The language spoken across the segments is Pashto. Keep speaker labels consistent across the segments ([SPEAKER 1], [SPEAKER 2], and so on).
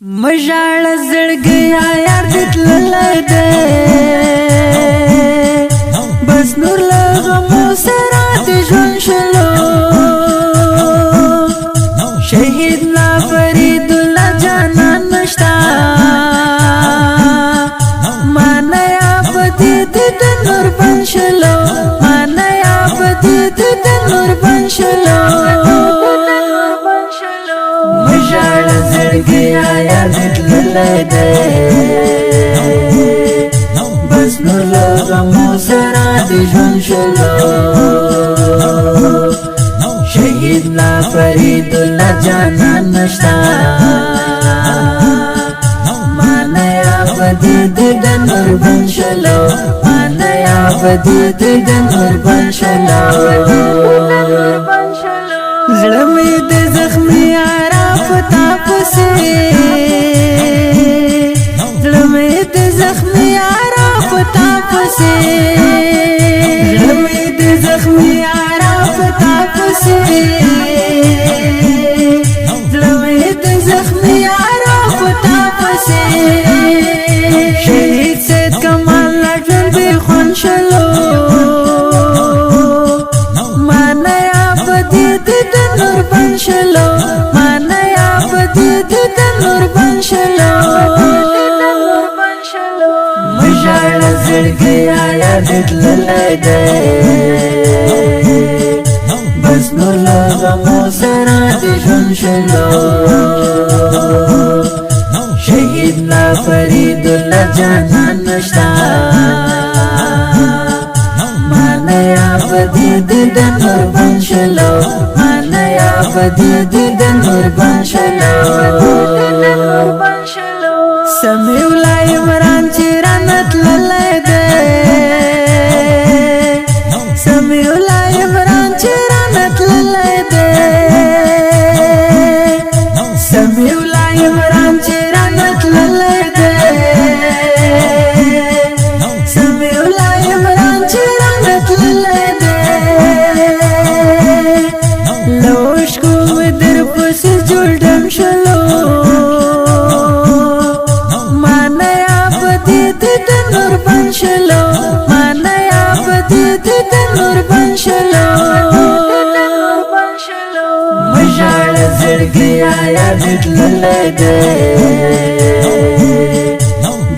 [SPEAKER 1] مژاړ زړګیا یار دې تللی دی بس نور له غمو سره دې ژوند شلو شهید لا فرید الله جانان نشتا مانا یا بدی دې د نور بن شلو مانا یا بدی دې د نور بن شلو مژاړ زړګیا یار دې تللی دی بس نور له غمو سره دې ژوند شلو شهید لا فرید الله جانان نشتا مانا یا بدی دې د نور بن شلو مانا یا بدی دې د نور بن شلو زړه مې د زخمي یارا پتا پسې زړه مې د زخمي یارا پتا پسې زړه مې د زخمي یارا پتا پسې زړه مې د زخمي یارا پتا پسې شهید سید کمال لاجل به خون شلو مانا یا بدی دې د نور بن شلو مانا یا بدی دې د نور بن شلو مژاړ زړګیا یار دې تللی دی بس نور له غمو سره دې ژوند شلو شهید لا فرید الله جانان نشتا مانا یا بدی دې د نور بن شلو مانا یا بدی دې د نور بن شلو سمیع الله عمران چې رانت للی دی سمیع الله عمران چې رانت للی دی سمیع الله عمران چې رانت للی دی سمیع الله عمران چې رانت للی دی لوش کو در پسې جوړ ډم شلو شلو مانا یا بدی دې د نور بن شلو مژاړ زړګیا یار دې تللی دی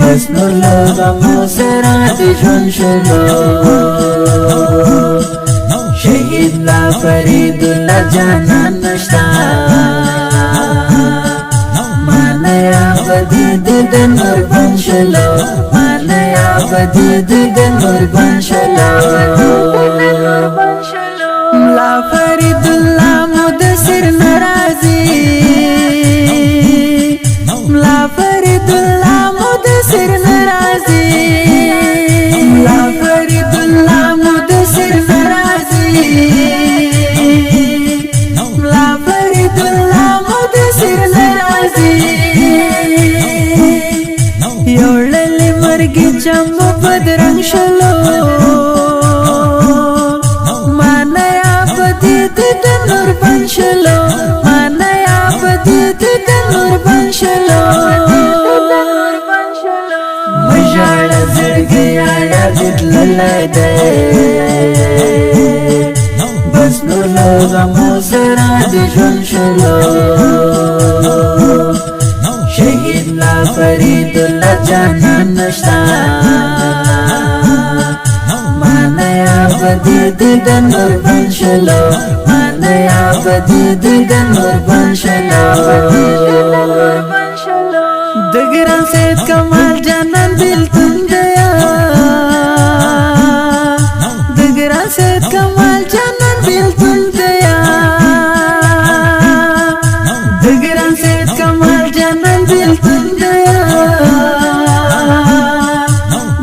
[SPEAKER 1] بس نور له غمو سره دې ژوند شلو شهید لا فرید الله جانان نشتا مانا یا بدی دې د نور بن شلو بدی دې د نور بن شلو ملا فرید الله مدثر ناراضي ملا فرید الله مدثر ناراضي ملا فرید الله مدثر ناراضي ملا فرید الله مدثر ناراضي یوړلې مرګي چم بدرنګ شلو مانا یا بدی دې د نور بن شلو مانا یا بدی دې د نور بن شلو مژاړ زړګیا یار دې تللی دی بس نور له غمو سره دې ژوند شلو شهید لا فرید الله جانان نشتا مانا یا بدی دې د نور بن شلو مانا یا بدی دې د نور بن شلو د ګران سید کمال جانان بیلتون دیا د ګران سید کمال جانان بیلتون دیا د ګران سید کمال جانان بیلتون دیا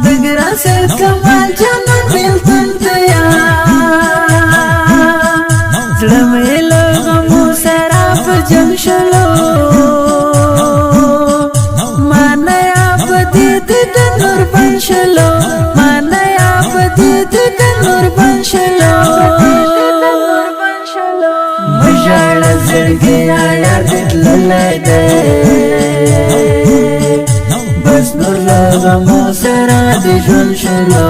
[SPEAKER 1] د ګران سید کمال جانان بیلتون دیا زړه مې له غمو سره په جنګ شلو مانا یا بدی دې د نور بن شلو مانا یا بدی دې د نور بن شلو مژاړ زړګیا یار دې تللی دی ژوند شلو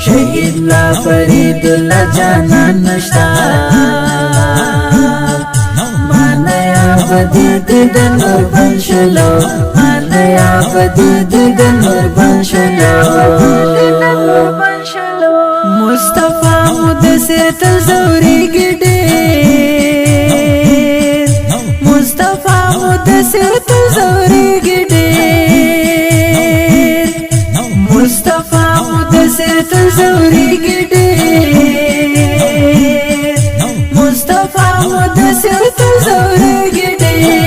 [SPEAKER 1] شهید لا فرید الله جانان نشتا مانا یا بدید د نور بن شلو مانا یا بدید د نور بن شلو مصطفی مدثر تزوری گډیر مصطفی مدثر تزوری گډیر مصطفی مدثر تزوری گډیر مصطفی مدثر تزوری گډیر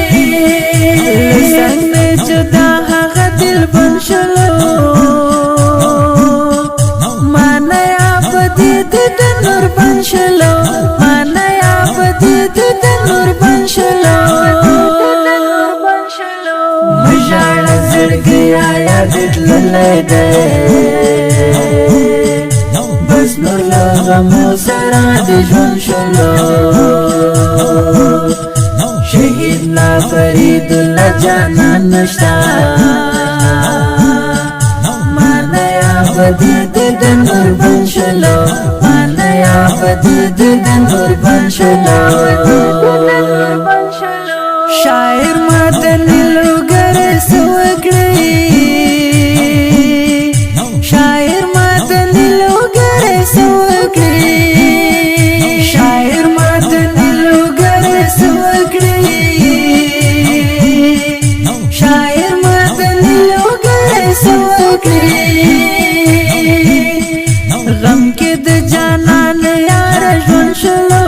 [SPEAKER 1] څنګه جدا هغه دل بن شلو د نور بن شلو مانا یا بدید د نور بن شلو مجال زړګي آیا دللی دی بس نور له غمو سره د ژوند شلو شهید لا فرید الله جانان نشتا مانا یا بدید د نور بن شلو بدید د نور بن شلو شاعر مدني لوګر سوګړي شاعر مدني لوګر سوګړي شاعر مدني لوګر سوګړي شاعر مدني لوګر سوګړي غم کې د جانان یار ژوند شلو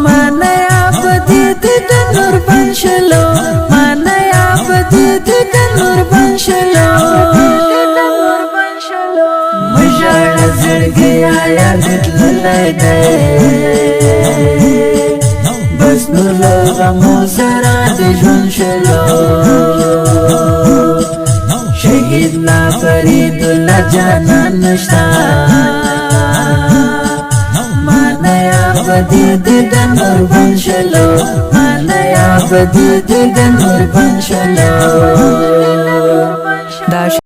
[SPEAKER 1] مانا یا بدید د نور بن شلو مانا یا بدید د نور بن شلو مژړ زړګي آیا دللی دی بس نور له غمو سره د ژوند شلو شهید لا فرید الله جانان نشتا مانا یا بدید د نور بن شلو مانا یا بدید د نور بن شلو